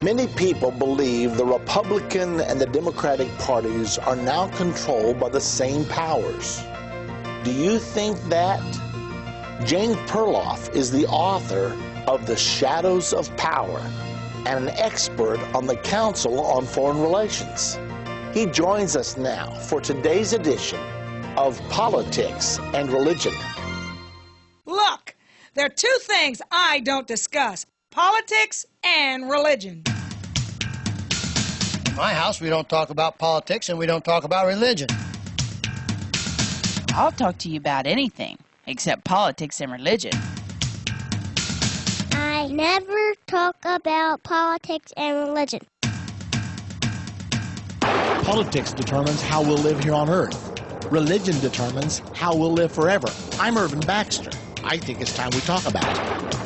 Many people believe the Republican and the Democratic parties are now controlled by the same powers. Do you think that? James Perloff is the author of The Shadows of Power and an expert on the Council on Foreign Relations. He joins us now for today's edition of Politics and Religion. Look, there are two things I don't discuss: politics and religion. In my house, we don't talk about politics and we don't talk about religion. I'll talk to you about anything except politics and religion. I never talk about politics and religion. Politics determines how we'll live here on Earth. Religion determines how we'll live forever. I'm Irvin Baxter. I think it's time we talk about it.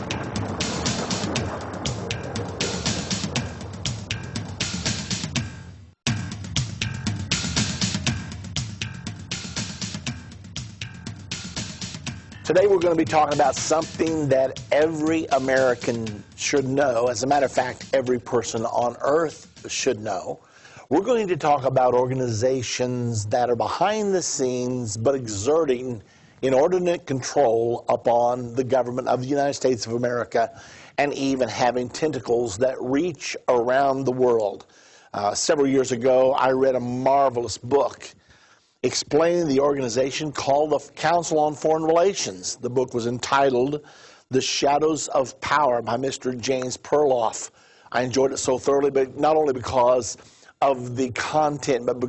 Today we're going to be talking about something that every American should know. As a matter of fact, every person on earth should know. We're going to talk about organizations that are behind the scenes but exerting inordinate control upon the government of the United States of America, and even having tentacles that reach around the world. Several years ago, I read a marvelous book explaining the organization called the Council on Foreign Relations. The book was entitled The Shadows of Power by Mr. James Perloff. I enjoyed it so thoroughly, but not only because of the content, but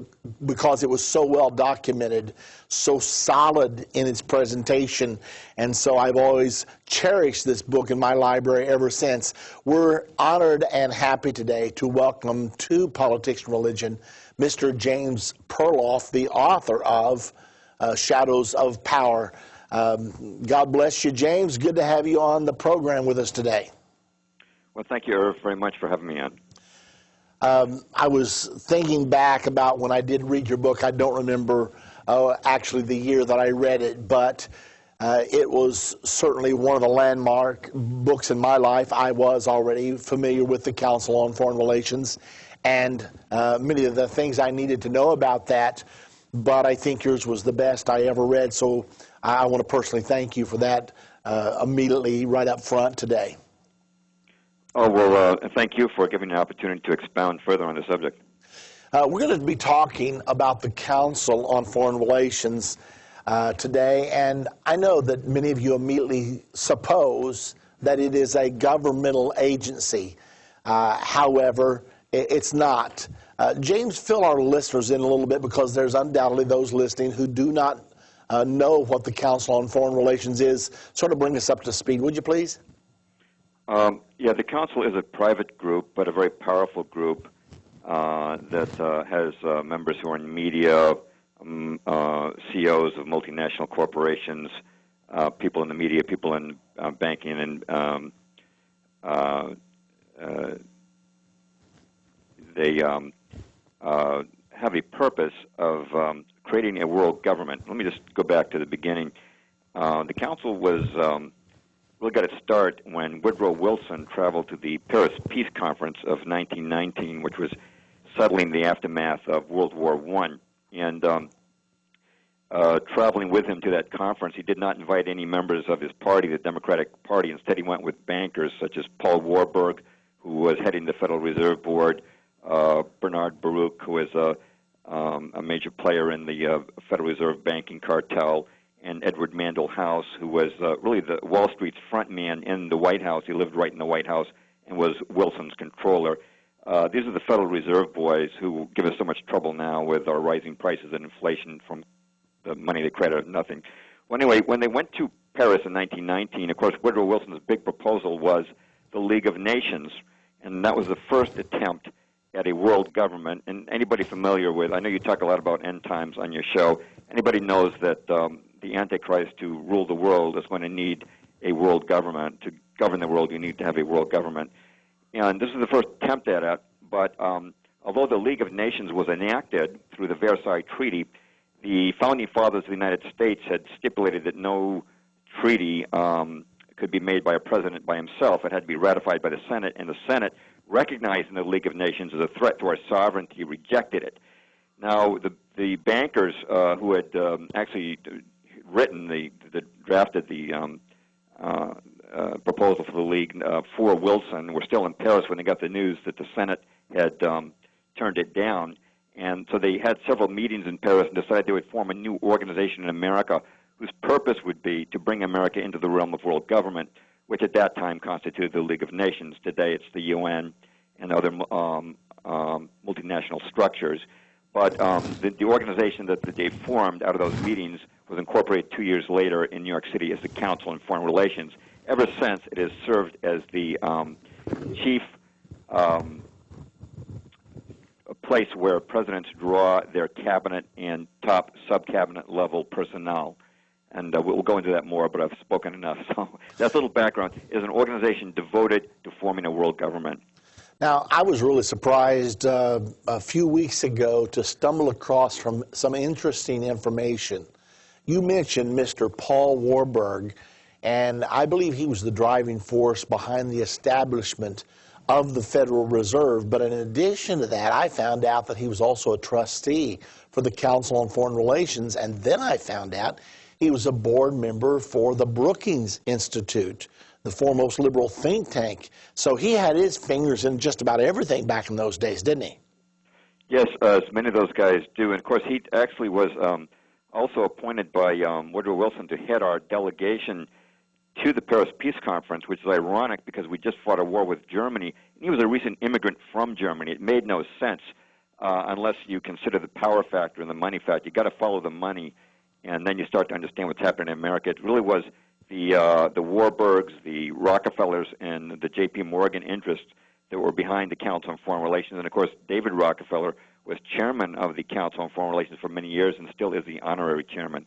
because it was so well documented, so solid in its presentation. And so I've always cherished this book in my library ever since. We're honored and happy today to welcome to Politics and Religion Mr. James Perloff, the author of Shadows of Power. God bless you, James. Good to have you on the program with us today. Well, thank you, Irv, very much for having me on. I was thinking back about when I did read your book. I don't remember actually the year that I read it, but it was certainly one of the landmark books in my life. I was already familiar with the Council on Foreign Relations and many of the things I needed to know about that, but I think yours was the best I ever read, so I want to personally thank you for that immediately right up front today. Oh, well, thank you for giving me the opportunity to expound further on the subject. We're going to be talking about the Council on Foreign Relations today, and I know that many of you immediately suppose that it is a governmental agency. However, it's not. James, fill our listeners in a little bit, because there's undoubtedly those listening who do not know what the Council on Foreign Relations is. Sort of bring us up to speed, would you please? Yeah, the Council is a private group, but a very powerful group that has members who are in media, CEOs of multinational corporations, people in the media, people in banking, and they have a purpose of creating a world government. Let me just go back to the beginning. The Council was really got its start when Woodrow Wilson traveled to the Paris Peace Conference of 1919, which was settling the aftermath of World War I. And traveling with him to that conference, he did not invite any members of his party, the Democratic Party. Instead, he went with bankers such as Paul Warburg, who was heading the Federal Reserve Board, Bernard Baruch, who is a major player in the Federal Reserve banking cartel, and Edward Mandell House, who was really the Wall Street's front man in the White House. He lived right in the White House and was Wilson's controller. These are the Federal Reserve boys who give us so much trouble now with our rising prices and inflation from the money they credit of nothing. Well, anyway, when they went to Paris in 1919, of course, Woodrow Wilson's big proposal was the League of Nations, and that was the first attempt at a world government. And anybody familiar with, I know you talk a lot about end times on your show, anybody knows that the Antichrist to rule the world is going to need a world government. To govern the world, you need to have a world government. And this is the first attempt at it, but although the League of Nations was enacted through the Versailles Treaty, the Founding Fathers of the United States had stipulated that no treaty could be made by a president by himself. It had to be ratified by the Senate, and the Senate recognizing the League of Nations as a threat to our sovereignty, rejected it. Now, the bankers who had actually drafted the proposal for the League for Wilson were still in Paris when they got the news that the Senate had turned it down. And so they had several meetings in Paris and decided they would form a new organization in America whose purpose would be to bring America into the realm of world government, which at that time constituted the League of Nations. Today it's the UN and other multinational structures. But the organization that they formed out of those meetings was incorporated 2 years later in New York City as the Council on Foreign Relations. Ever since, it has served as the chief place where presidents draw their cabinet and top sub-cabinet level personnel. And we'll go into that more, but I've spoken enough. So that's a little background. It is an organization devoted to forming a world government. Now, I was really surprised a few weeks ago to stumble across some interesting information. You mentioned Mr. Paul Warburg, and I believe he was the driving force behind the establishment of the Federal Reserve. But in addition to that, I found out that he was also a trustee for the Council on Foreign Relations, and then I found out he was a board member for the Brookings Institute, the foremost liberal think tank. So he had his fingers in just about everything back in those days, didn't he? Yes, as many of those guys do. And, of course, he actually was also appointed by Woodrow Wilson to head our delegation to the Paris Peace Conference, which is ironic because we just fought a war with Germany. And he was a recent immigrant from Germany. It made no sense unless you consider the power factor and the money factor. You've got to follow the money, and then you start to understand what's happening in America. It really was the Warburgs, the Rockefellers, and the J.P. Morgan interests that were behind the Council on Foreign Relations. And, of course, David Rockefeller was chairman of the Council on Foreign Relations for many years and still is the honorary chairman.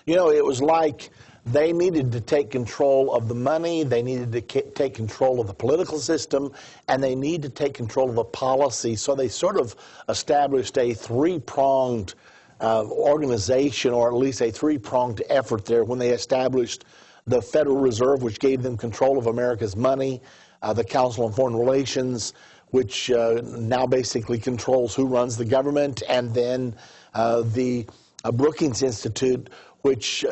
You know, it was like they needed to take control of the money, they needed to take control of the political system, and they needed to take control of the policy. So they sort of established a three-pronged organization, or at least a three-pronged effort there when they established the Federal Reserve, which gave them control of America's money, the Council on Foreign Relations, which now basically controls who runs the government, and then the Brookings Institute, which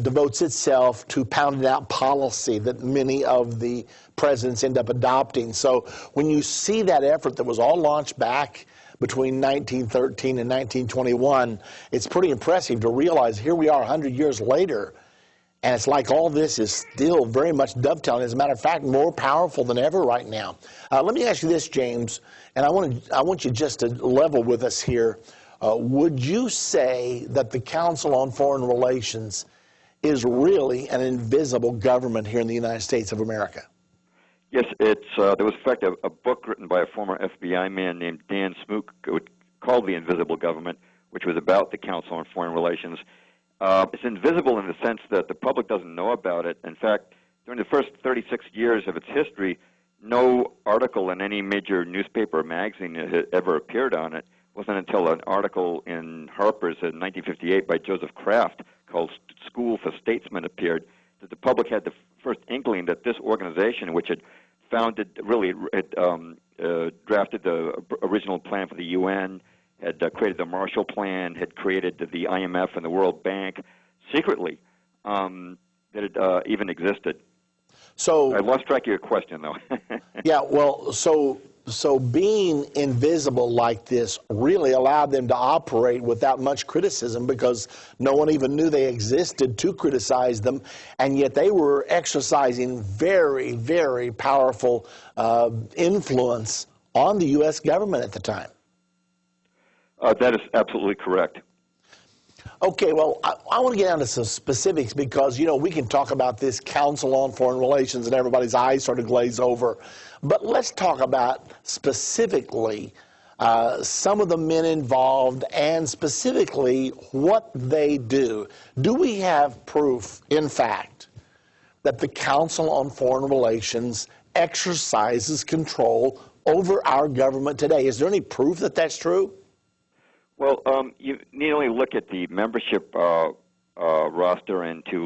devotes itself to pounding out policy that many of the presidents end up adopting. So when you see that effort that was all launched back between 1913 and 1921, it's pretty impressive to realize here we are 100 years later, and it's like all this is still very much dovetailing. As a matter of fact, more powerful than ever right now. Let me ask you this, James, and I want you just to level with us here. Would you say that the Council on Foreign Relations is really an invisible government here in the United States of America? Yes, there was, in fact, a book written by a former FBI man named Dan Smook called The Invisible Government, which was about the Council on Foreign Relations. It's invisible in the sense that the public doesn't know about it. In fact, during the first 36 years of its history, no article in any major newspaper or magazine had ever appeared on it. It wasn't until an article in Harper's in 1958 by Joseph Kraft called School for Statesmen appeared that the public had the first inkling that this organization, which had drafted the original plan for the UN, had created the Marshall Plan, had created the IMF and the World Bank secretly, that it even existed. So I lost track of your question, though. Yeah, well, so being invisible like this really allowed them to operate without much criticism because no one even knew they existed to criticize them, and yet they were exercising very, very powerful influence on the U.S. government at the time. That is absolutely correct. Okay, well, I want to get down to some specifics because, you know, we can talk about this Council on Foreign Relations and everybody's eyes sort of glaze over. But let's talk about specifically some of the men involved and specifically what they do. Do we have proof, in fact, that the Council on Foreign Relations exercises control over our government today? Is there any proof that that's true? Well, you need only look at the membership roster and to